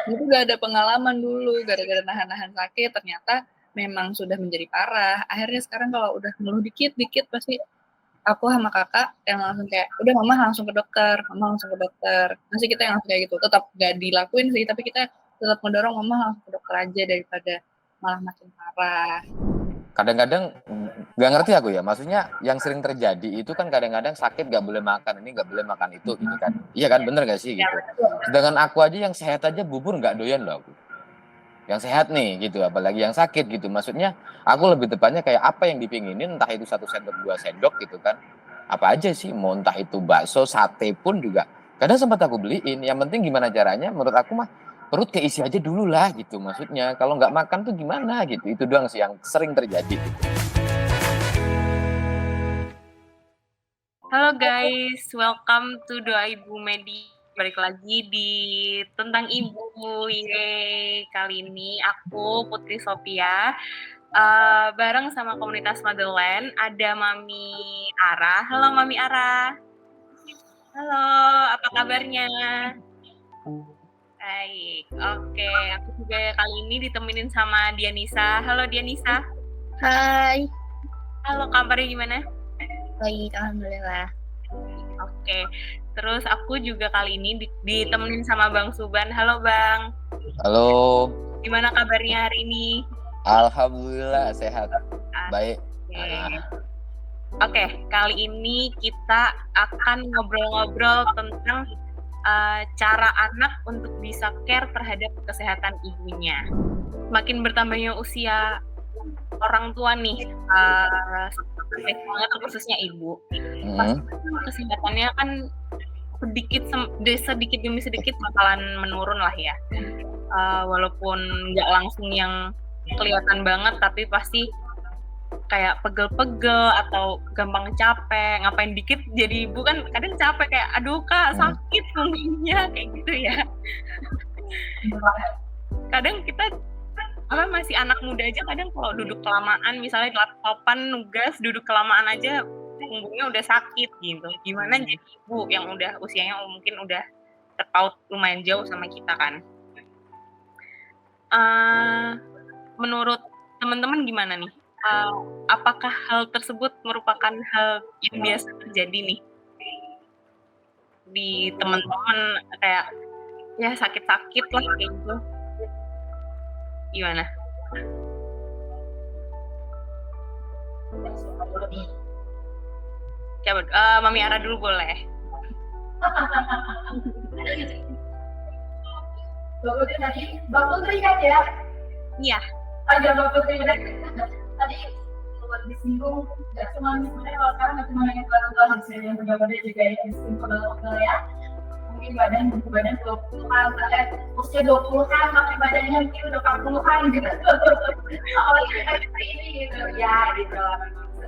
Jadi nggak ada pengalaman dulu, gara-gara nahan-nahan sakit ternyata memang sudah menjadi parah. Akhirnya sekarang kalau udah ngeluh dikit-dikit pasti aku sama kakak yang langsung kayak, udah mama langsung ke dokter, mama langsung ke dokter. Masih kita yang langsung kayak gitu, tetap nggak dilakuin sih, tapi kita tetap mendorong mama langsung ke dokter aja daripada malah makin parah. Kadang-kadang nggak ngerti aku ya, maksudnya yang sering terjadi itu kan kadang-kadang sakit nggak boleh makan ini, nggak boleh makan itu gitu kan. Iya kan, bener nggak sih gitu. Sedangkan aku aja yang sehat aja bubur nggak doyan loh aku. Yang sehat nih gitu, apalagi yang sakit gitu. Maksudnya aku lebih tepatnya kayak apa yang dipinginin, entah itu 1 sendok 2 sendok gitu kan. Apa aja sih, mau entah itu bakso, sate pun juga. Kadang sempat aku beliin. Yang penting gimana caranya, menurut aku mah perut keisi aja dulu lah gitu. Maksudnya kalau nggak makan tuh gimana gitu. Itu doang sih yang sering terjadi. Halo guys, welcome to Doa Ibu Medi. Balik lagi di Tentang Ibu. Yeay. Kali ini aku Putri Sophia bareng sama komunitas Motherland ada Mami Ara. Halo Mami Ara. Halo, apa kabarnya? Baik, oke. Aku juga kali ini ditemenin sama Dianisa. Halo Dianisa. Hai. Halo, kabarnya gimana? Baik, alhamdulillah. Oke, terus aku juga kali ini ditemenin sama Bang Suban. Halo Bang. Halo. Gimana kabarnya hari ini? Alhamdulillah sehat. Baik. Oke, kali ini kita akan ngobrol-ngobrol tentang cara anak untuk bisa care terhadap kesehatan ibunya. Makin bertambahnya usia orang tua nih, banget khususnya ibu, pasti kesehatannya kan sedikit demi sedikit bakalan menurun lah ya. Walaupun nggak langsung yang kelihatan banget, tapi pasti kayak pegel-pegel atau gampang capek. Ngapain dikit jadi ibu kan kadang capek kayak aduh kak sakit punggungnya kayak gitu ya. Kadang kita masih anak muda aja kadang kalau duduk kelamaan misalnya di laptopan nugas duduk kelamaan aja punggungnya udah sakit gitu. Gimana jadi ibu yang udah usianya mungkin udah terpaut lumayan jauh sama kita kan. Menurut teman-teman gimana nih? Apakah hal tersebut merupakan hal yang biasa terjadi nih di teman-teman kayak ya sakit-sakit lah kayak gitu? Gimana? Coba Mami Ara dulu boleh. Mbak Putri kan ya? Iya. Ada Mbak Putri tadi buat disinggung nggak cuma misalnya kalau sekarang nggak cuma yang tua hasilnya yang benar-benar juga yang disinggung pegel ya, mungkin bentuk badan 20-an, misalnya usia 20-an tapi badannya mungkin udah 40-an gitu. Apalagi seperti ini gitu ya gitu.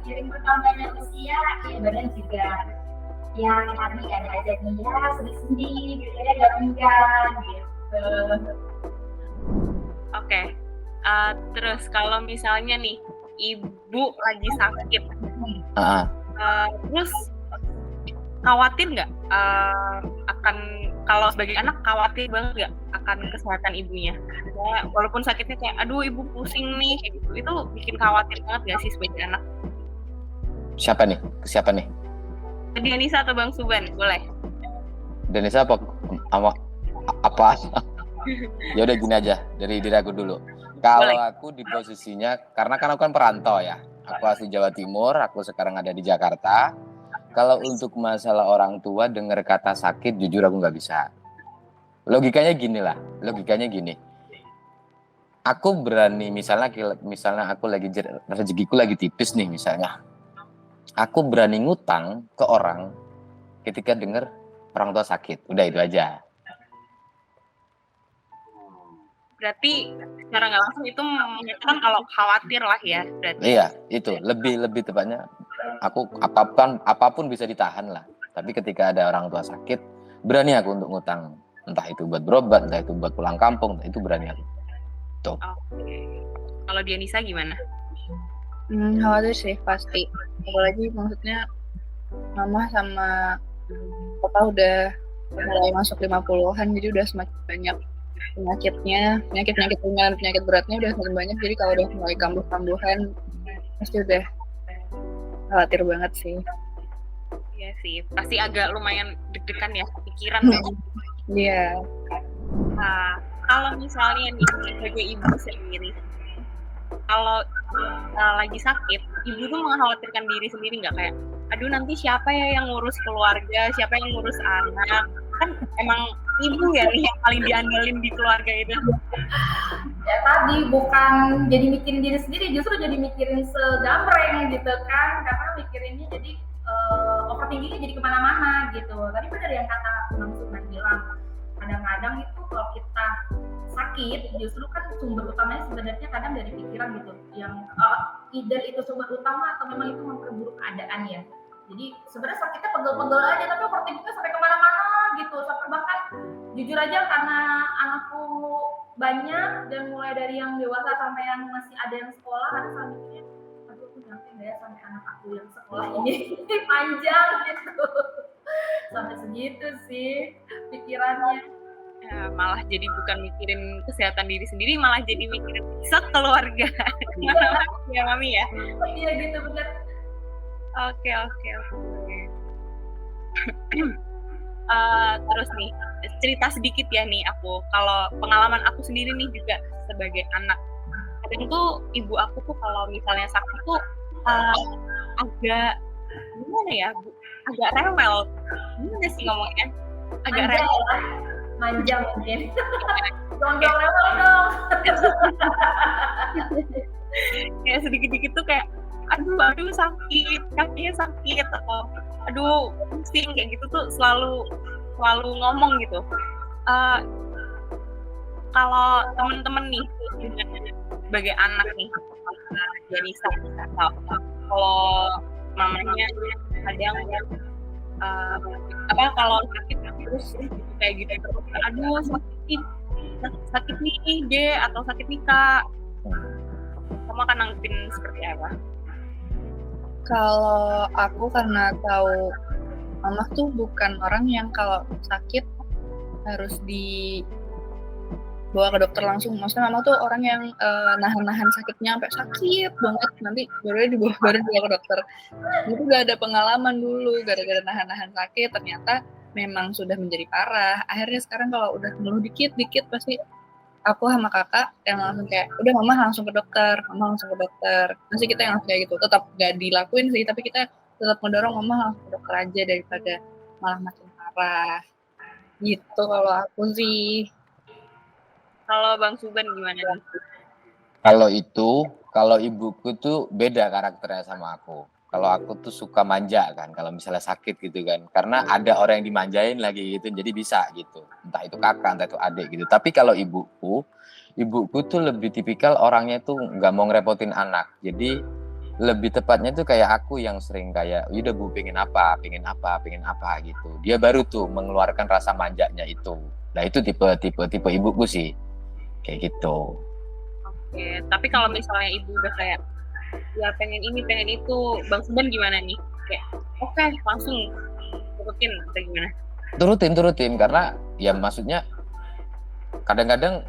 Seiring bertambahnya usia ya badan juga yang tadi ada nih ya sendi-sendi gitu ya nggak pinggang gitu. Oke. Terus kalau misalnya nih ibu lagi sakit, terus khawatir nggak akan kalau sebagai anak khawatir banget nggak akan kesehatan ibunya? Walaupun sakitnya kayak aduh ibu pusing nih kayak gitu, itu bikin khawatir banget nggak sih sebagai anak? Siapa nih? Dianisa atau Bang Suban boleh? Dianisa apa? Ya udah gini aja dari diri aku dulu. Kalau aku di posisinya, karena kan aku kan perantau ya. Aku asli Jawa Timur, aku sekarang ada di Jakarta. Kalau untuk masalah orang tua dengar kata sakit, jujur aku nggak bisa. Logikanya gini. Aku berani, misalnya aku lagi rezekiku lagi tipis nih misalnya. Aku berani ngutang ke orang ketika dengar orang tua sakit. Udah itu aja. Berarti secara nggak langsung itu menyatakan kalau khawatir lah ya berarti. Iya, itu lebih tepatnya aku apapun bisa ditahan lah. Tapi ketika ada orang tua sakit, berani aku untuk ngutang. Entah itu buat berobat, entah itu buat pulang kampung, entah itu berani aku. Tuh. Kalau Dianisa gimana? Khawatir sih pasti. Apalagi maksudnya mama sama papa udah mulai masuk 50-an, jadi udah semakin banyak penyakit ringan, penyakit beratnya udah semakin banyak. Jadi kalau udah mulai kambuh-kambuhan, pasti udah khawatir banget sih. Iya sih, pasti agak lumayan deg-degan ya, pikiran. Iya. Nah, kalau misalnya nih sebagai ibu sendiri, kalau lagi sakit, ibu tuh mengkhawatirkan diri sendiri nggak, kayak, aduh nanti siapa ya yang ngurus keluarga, siapa yang ngurus anak, kan emang ibu ya nih yang paling diandalin di keluarga itu. Ya tadi bukan jadi mikirin diri sendiri, justru jadi mikirin segambreng gitu kan, karena mikirinnya jadi overthinkingnya jadi kemana-mana gitu. Tadi benar yang kata Bang Suman bilang, kadang-kadang itu kalau kita sakit justru kan sumber utamanya sebenarnya kadang dari pikiran gitu, yang either itu sumber utama atau memang itu memperburuk keadaan ya. Jadi sebenarnya sakitnya pegel-pegel aja, tapi overthinkingnya sampai kemana-mana gitu, sampai bahkan jujur aja karena anakku banyak dan mulai dari yang dewasa sampai yang masih ada yang sekolah, kadang sampai mikirnya, aduh aku nyampe nggak ya sampai anak aku yang sekolah ini panjang gitu. Sampai segitu sih pikirannya. Ya, malah jadi bukan mikirin kesehatan diri sendiri, malah jadi mikirin sekeluarga. Kemana-mana ya Mami ya. Iya gitu benar. Oke. Terus nih, cerita sedikit ya nih aku. Kalau pengalaman aku sendiri nih juga sebagai anak. Kadang tuh ibu aku tuh kalau misalnya sakit tuh agak gimana ya, agak rewel. Gimana sih ngomongnya? Agak rewel. Manja mungkin. Jangan rewel dong. Kayak sedikit-dikit tuh kayak aduh sakit, kakinya sakit, atau aduh pusing, kayak gitu tuh selalu ngomong gitu. Kalau temen-temen nih sebagai anak nih, Janisa, kalau mamanya kadang kalau sakit terus kayak gitu, aduh sakit nih deh, atau sakit nih kak, kamu akan nanggepin seperti apa? Kalau aku karena tahu mama tuh bukan orang yang kalau sakit harus dibawa ke dokter langsung. Maksudnya mama tuh orang yang nahan-nahan sakitnya sampai sakit banget, nanti baru dibawa ke dokter. Itu gak ada pengalaman dulu, gara-gara nahan-nahan sakit ternyata memang sudah menjadi parah. Akhirnya sekarang kalau udah ngeluh dikit pasti aku sama kakak yang langsung kayak, udah mama langsung ke dokter. Masih kita yang langsung kayak gitu, tetap gak dilakuin sih, tapi kita tetap mendorong mama langsung ke dokter aja daripada malah makin parah. Gitu kalau aku sih. Kalau Bang Suban gimana nih? Kalau ibuku tuh beda karakternya sama aku. Kalau aku tuh suka manja kan, kalau misalnya sakit gitu kan, karena ada orang yang dimanjain lagi gitu, jadi bisa gitu, entah itu kakak, entah itu adik gitu. Tapi kalau ibuku tuh lebih tipikal orangnya tuh nggak mau ngerepotin anak, jadi lebih tepatnya tuh kayak aku yang sering kayak, udah bu pengen apa gitu. Dia baru tuh mengeluarkan rasa manjanya itu. Nah itu tipe ibuku sih, kayak gitu. Oke, tapi kalau misalnya ibu udah kayak ya pengen ini pengen itu, Bang Suban gimana nih? Kayak oke, langsung turutin atau gimana? Turutin karena ya maksudnya kadang-kadang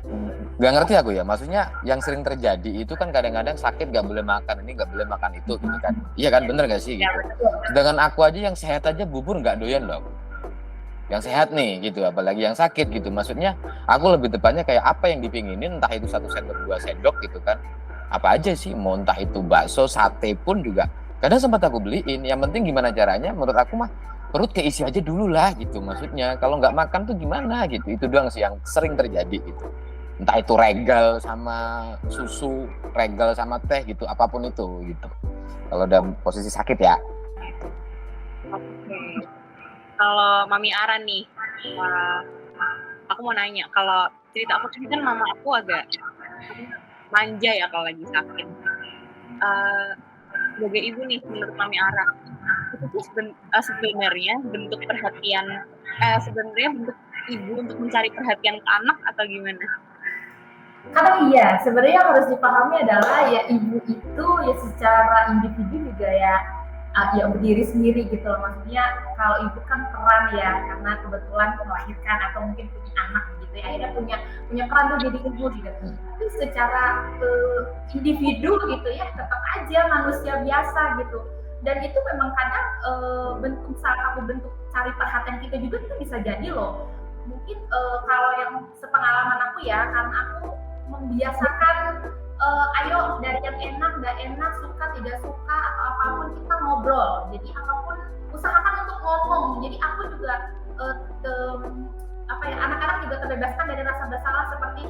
gak ngerti aku ya, maksudnya yang sering terjadi itu kan kadang-kadang sakit gak boleh makan ini, gak boleh makan itu gitu kan. Iya kan, bener gak sih gitu. Sedangkan aku aja yang sehat aja bubur gak doyan loh aku. Yang sehat nih gitu, apalagi yang sakit gitu. Maksudnya aku lebih tepatnya kayak apa yang dipinginin, entah itu 1 sendok 2 sendok gitu kan, apa aja sih, mau entah itu bakso, sate pun juga kadang sempat aku beliin. Yang penting gimana caranya, menurut aku mah perut keisi aja dulu lah gitu. Maksudnya kalau nggak makan tuh gimana gitu. Itu doang sih yang sering terjadi gitu, entah itu regal sama susu, regal sama teh gitu, apapun itu gitu, kalau dalam posisi sakit ya. Oke. Kalau Mami Ara nih, aku mau nanya, kalau cerita aku kan mama aku agak manja ya kalau lagi sakit. Sebagai ibu nih, menurut Mami Ara, itu tuh sebenarnya bentuk perhatian, sebenarnya bentuk ibu untuk mencari perhatian ke anak atau gimana? Karena iya, sebenarnya yang harus dipahami adalah ya ibu itu ya secara individu juga ya berdiri sendiri gitu loh. Maksudnya kalau ibu kan peran ya karena kebetulan melahirkan atau mungkin punya anak gitu. gitu ya, akhirnya punya peran tuh jadi ibu gitu. Tapi secara individu gitu ya, tetap aja manusia biasa gitu. Dan itu memang kadang bentuk salah satu bentuk cari perhatian kita juga itu bisa jadi loh. Mungkin kalau yang sepengalaman aku ya, karena aku membiasakan ayo dari yang enak, nggak enak, suka, tidak suka, atau apapun kita ngobrol. Jadi apapun usahakan untuk ngomong. Jadi aku juga anak-anak juga terbebaskan dari rasa bersalah seperti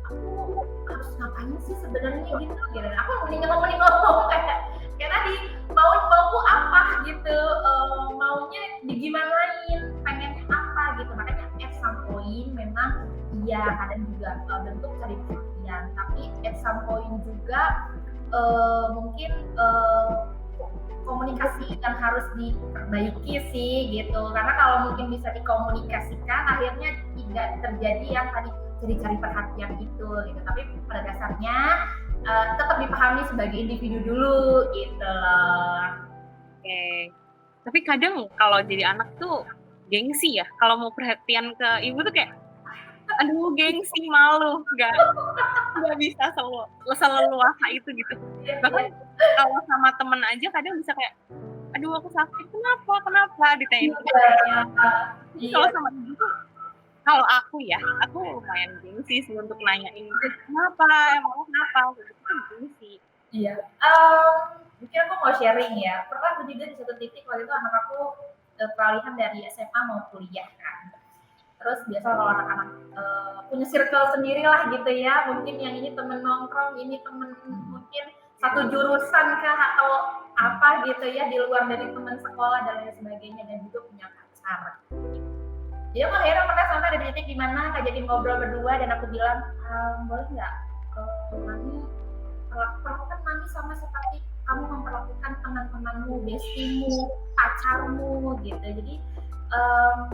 aku harus ngapain sih sebenarnya gitu. Aku mending ngomong kayak tadi mauku apa gitu, maunya digimanain, pengennya apa gitu. Makanya at some point memang iya kadang juga bentuk cari perhatian, tapi at some point juga mungkin komunikasi yang harus diperbaiki sih gitu, karena kalau mungkin bisa dikomunikasikan akhirnya tidak terjadi yang tadi cari perhatian itu gitu. Tapi pada dasarnya tetap dipahami sebagai individu dulu gitu loh. Oke. Tapi kadang kalau jadi anak tuh gengsi ya, kalau mau perhatian ke ibu tuh kayak aduh gengsi, malu, nggak bisa seleluasa itu gitu. Bahkan kalau sama temen aja kadang bisa kayak aduh aku sakit, kenapa ditanyain. Kalau sama ibu tuh, kalau aku lumayan gengsi sih untuk nanyain kenapa gitu, gengsi. Iya. Mungkin aku mau sharing ya. Pernah aku juga di satu titik waktu itu anak aku peralihan dari SMA mau kuliah kan. Terus biasa kalau anak-anak punya circle sendiri lah gitu ya, mungkin yang ini temen nongkrong, ini temen mungkin satu jurusan kah atau apa gitu ya, di luar dari teman sekolah dan lain sebagainya, dan juga punya pacar. Jadi aku akhirnya pernah sampai ada titik dimana ngajakin ngobrol berdua dan aku bilang, boleh nggak mami perlakukan mami sama seperti kamu memperlakukan teman-temanmu, bestimu, pacarmu gitu. Jadi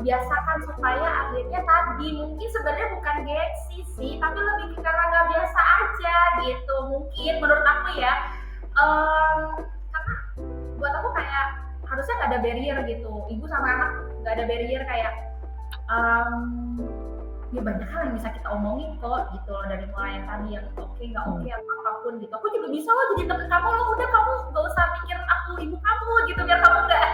biasakan supaya akhirnya tadi mungkin sebenarnya bukan gengsi sih, tapi lebih karena nggak biasa aja gitu mungkin menurut aku ya. Karena buat aku kayak harusnya nggak ada barrier gitu, ibu sama anak nggak ada barrier kayak ya banyak hal yang bisa kita omongin kok gitu loh, dari mulai yang tadi yang oke nggak oke atau apapun gitu. Aku juga bisa loh jadi temen kamu loh, udah kamu nggak usah mikir aku ibu kamu gitu, biar kamu nggak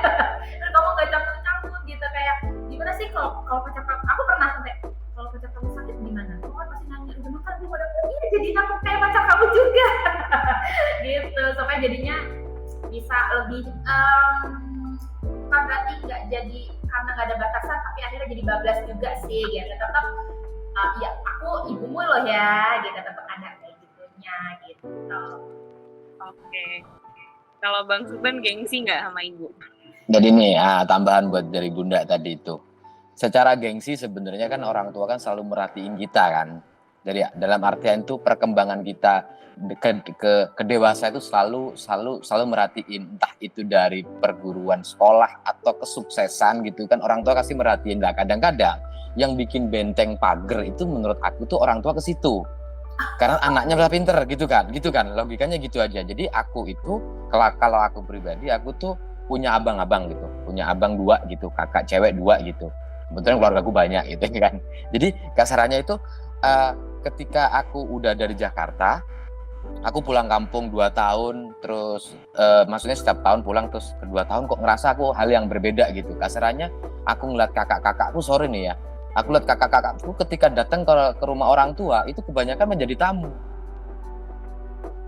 dan kamu nggak campur gitu. Kayak gimana sih kalau pacar kamu, aku pernah sampai kalau pacar kamu sakit gimana, kamu kan pasti nanya udah makan belum, udah iya, jadi aku kayak pacar kamu juga gitu, supaya jadinya bisa lebih bukan berarti nggak jadi karena nggak ada batasan tapi akhirnya jadi bablas juga sih gitu. Tetap ya aku ibumu loh ya gitu, tetap ada kayak gitunya gitu. Oke. Kalau Bang Suben gengsi nggak sama ibu? Jadi nih tambahan buat dari Bunda tadi itu, secara gengsi sebenarnya kan orang tua kan selalu merhatiin kita kan. Jadi dalam artian itu perkembangan kita ke dewasa itu selalu merhatiin, entah itu dari perguruan sekolah atau kesuksesan gitu kan, orang tua kasih merhatiin lah. Kadang-kadang yang bikin benteng pagar itu menurut aku tuh orang tua ke situ, karena anaknya udah pinter gitu kan logikanya gitu aja. Jadi aku itu kalau aku pribadi, aku tuh punya abang-abang gitu, punya abang 2 gitu, kakak cewek 2 gitu. Kebetulan keluarga aku banyak gitu kan. Jadi kasarannya itu ketika aku udah dari Jakarta, aku pulang kampung 2 tahun, terus maksudnya setiap tahun pulang, terus kedua tahun kok ngerasa aku hal yang berbeda gitu. Kasarannya aku ngeliat kakak-kakakku, sorry nih ya, aku lihat kakak-kakakku ketika datang ke rumah orang tua itu kebanyakan menjadi tamu.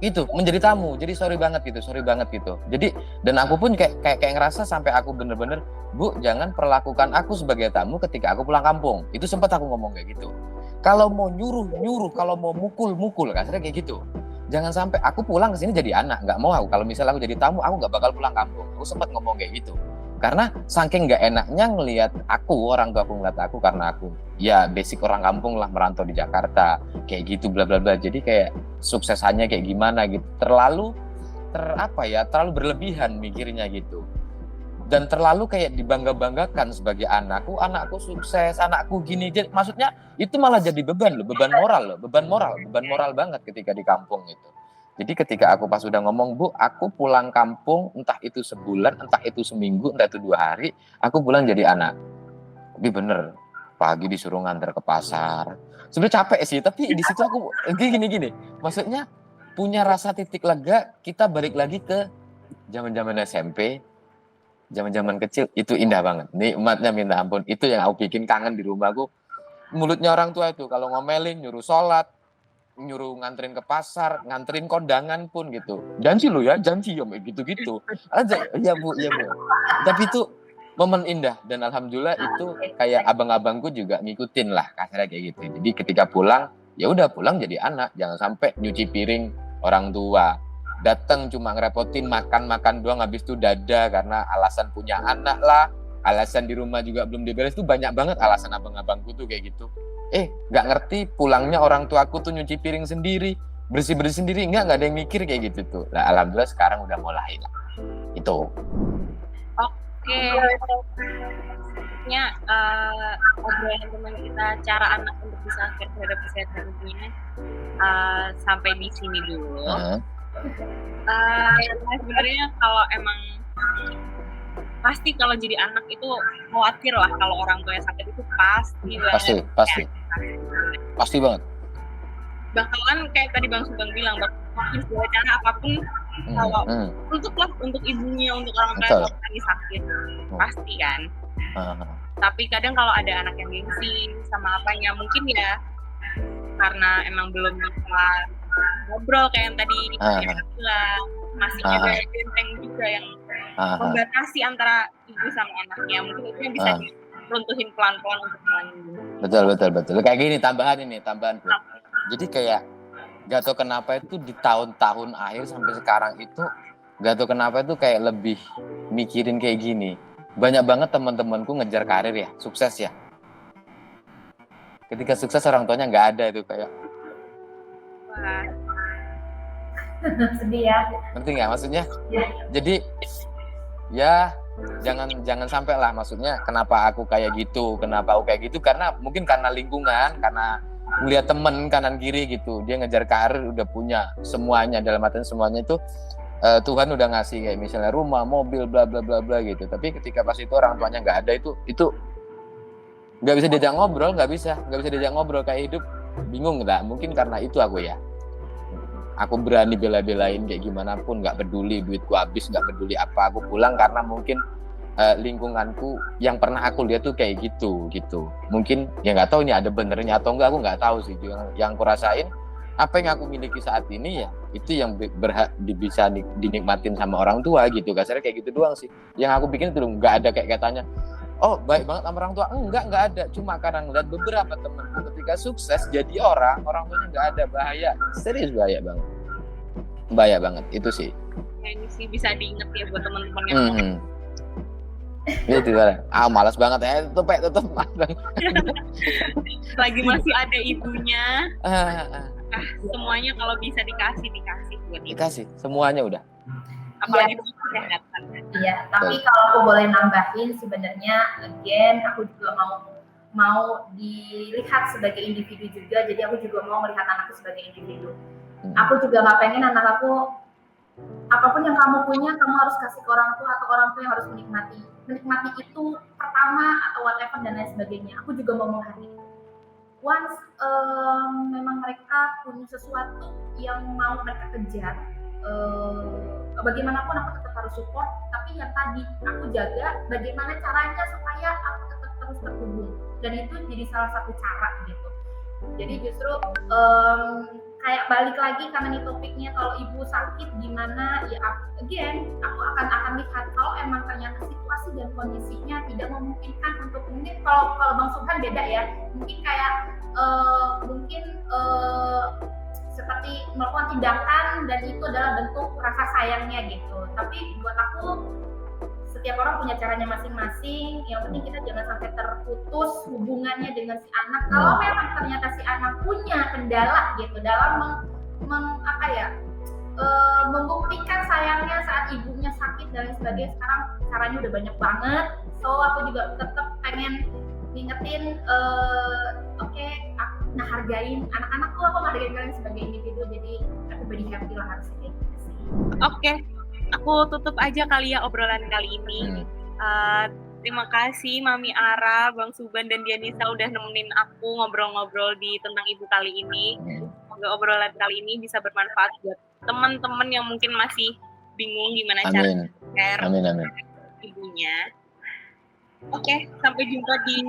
Itu menjadi tamu, jadi sorry banget gitu. Jadi dan aku pun kayak ngerasa sampai aku bener-bener, Bu jangan perlakukan aku sebagai tamu ketika aku pulang kampung. Itu sempat aku ngomong kayak gitu. Kalau mau nyuruh, kalau mau mukul kasarnya kayak gitu. Jangan sampai aku pulang ke sini jadi anak, nggak mau aku. Kalau misalnya aku jadi tamu, aku nggak bakal pulang kampung. Aku sempat ngomong kayak gitu. Karena saking nggak enaknya ngelihat orang tua aku ngeliat aku, karena aku ya basic orang kampung lah, merantau di Jakarta kayak gitu bla bla bla. Jadi kayak suksesannya kayak gimana gitu, terlalu berlebihan mikirnya gitu, dan terlalu kayak dibangga-banggakan sebagai anakku sukses, anakku gini. Jadi maksudnya itu malah jadi beban moral banget ketika di kampung itu. Jadi ketika aku pas udah ngomong, Bu, aku pulang kampung, entah itu sebulan, entah itu seminggu, entah itu 2 hari, aku pulang jadi anak. Tapi bener, pagi disuruh nganter ke pasar. Sebenarnya capek sih, tapi di situ aku gini. Maksudnya punya rasa titik lega, kita balik lagi ke zaman-zaman SMP, zaman-zaman kecil, itu indah banget. Nikmatnya minta ampun. Itu yang aku bikin kangen di rumahku. Mulutnya orang tua itu kalau ngomelin, nyuruh sholat, nyuruh nganterin ke pasar, nganterin kondangan pun gitu. Janji lo ya, janji ya, gitu-gitu. Aja, iya bu. Tapi itu momen indah dan alhamdulillah itu kayak abang-abangku juga ngikutin lah kasarnya kayak gitu. Jadi ketika pulang, ya udah pulang jadi anak, jangan sampai nyuci piring orang tua. Datang cuma ngerepotin makan doang, habis itu dada karena alasan punya anak lah, alasan di rumah juga belum diberes. Tuh banyak banget alasan abang-abangku tuh kayak gitu. Nggak ngerti pulangnya orang tuaku tuh nyuci piring sendiri, bersih-bersih sendiri, nggak ada yang mikir kayak gitu tuh. Nah, alhamdulillah sekarang udah mulai lah. Itu. Oke. Sebenarnya obrolan teman kita cara anak untuk bisa care terhadap kesehatannya sampai di sini dulu. Sebenarnya kalau emang pasti kalau jadi anak itu khawatir lah kalau orang tua yang sakit itu pasti banget. Bakalan kayak tadi Bang Sugeng bilang, bakalan segala cara apapun kalau untuk ibunya, untuk orang tua yang lagi sakit pasti kan. Tapi kadang kalau ada anak yang gengsi sama apanya, mungkin ya karena emang belum bisa ngobrol kayak yang tadi bilang, masih ada benteng juga yang membatasi antara ibu sama anaknya. Mungkin itu yang bisa diruntuhin pelan-pelan untuk melanjutkan. Betul. Kayak gini tambahan. Jadi kayak gak tau kenapa itu di tahun-tahun akhir sampai sekarang itu gak tau kenapa itu kayak lebih mikirin kayak gini. Banyak banget teman-temanku ngejar karir ya, sukses ya. Ketika sukses orang tuanya nggak ada itu kayak. Wah. Sedih ya. Ngerti nggak maksudnya? Ya. Jadi ya jangan sampai lah, maksudnya kenapa aku kayak gitu karena mungkin karena lingkungan, karena melihat temen kanan kiri gitu, dia ngejar karir udah punya semuanya, dalam artian semuanya itu Tuhan udah ngasih kayak misalnya rumah, mobil, bla bla bla bla gitu. Tapi ketika pas itu orang tuanya nggak ada, itu nggak bisa diajak ngobrol, nggak bisa diajak ngobrol kayak hidup bingung nggak? Mungkin karena itu aku berani bela-belain kayak gimana pun, nggak peduli duitku habis, nggak peduli apa, aku pulang karena mungkin lingkunganku yang pernah aku lihat tuh kayak gitu. Mungkin ya nggak tahu ini ada benernya atau enggak, aku nggak tahu sih. Yang aku rasain apa yang aku miliki saat ini ya itu yang berhak bisa dinikmatin sama orang tua gitu, kasarnya kayak gitu doang sih. Yang aku bikin itu nggak ada kayak katanya, oh baik banget sama orang tua, enggak ada. Cuma karena ngeliat beberapa temenku ketika sukses jadi orang tuanya nggak ada, bahaya, serius bahaya banget itu sih. Nah, ini sih bisa diinget ya buat teman-teman yang itu malas banget ya, tutup lagi masih ada ibunya. Semuanya kalau bisa dikasih buat ibu. Dikasih semuanya udah. Apalagi kesehatan. Iya, tapi kalau aku boleh nambahin, sebenarnya again aku juga mau dilihat sebagai individu juga, jadi aku juga mau melihat anakku sebagai individu. Aku juga nggak pengen anak aku apapun yang kamu punya kamu harus kasih ke orang tua, atau orang tua yang harus menikmati itu pertama atau whatever dan lain sebagainya. Aku juga mau menghargai once memang mereka punya sesuatu yang mau mereka kejar, bagaimanapun aku tetap harus support, tapi yang tadi aku jaga bagaimana caranya supaya aku tetap terus terhubung, dan itu jadi salah satu cara gitu. Jadi justru kayak balik lagi karena ini topiknya, kalau ibu sakit gimana ya, again aku akan lihat kalau emang ternyata situasi dan kondisinya tidak memungkinkan untuk, mungkin kalau Bang Subhan beda ya, mungkin kayak seperti melakukan tindakan dan itu adalah bentuk rasa sayangnya gitu. Tapi buat aku setiap orang punya caranya masing-masing. Yang penting kita jangan sampai terputus hubungannya dengan si anak. Kalau memang ternyata si anak punya kendala gitu dalam membuktikan sayangnya saat ibunya sakit dan lain sebagainya, sekarang caranya udah banyak banget. So aku juga tetap pengen ngingetin, hargain anak-anakku, aku menghargai kalian sebagai individu, jadi everybody happy lah harusnya kayak gitu sih. Oke. Aku tutup aja kali ya obrolan kali ini. Terima kasih Mami Ara, Bang Suban, dan Dianisa udah nemenin aku ngobrol-ngobrol di tentang ibu kali ini. Semoga obrolan kali ini bisa bermanfaat buat teman-teman yang mungkin masih bingung gimana cara Amin. share Amin, amin. ibunya. Oke, sampai jumpa di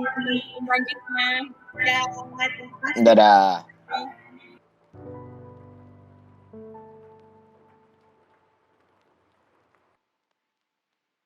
selanjutnya. Ya, terima kasih. Dadah.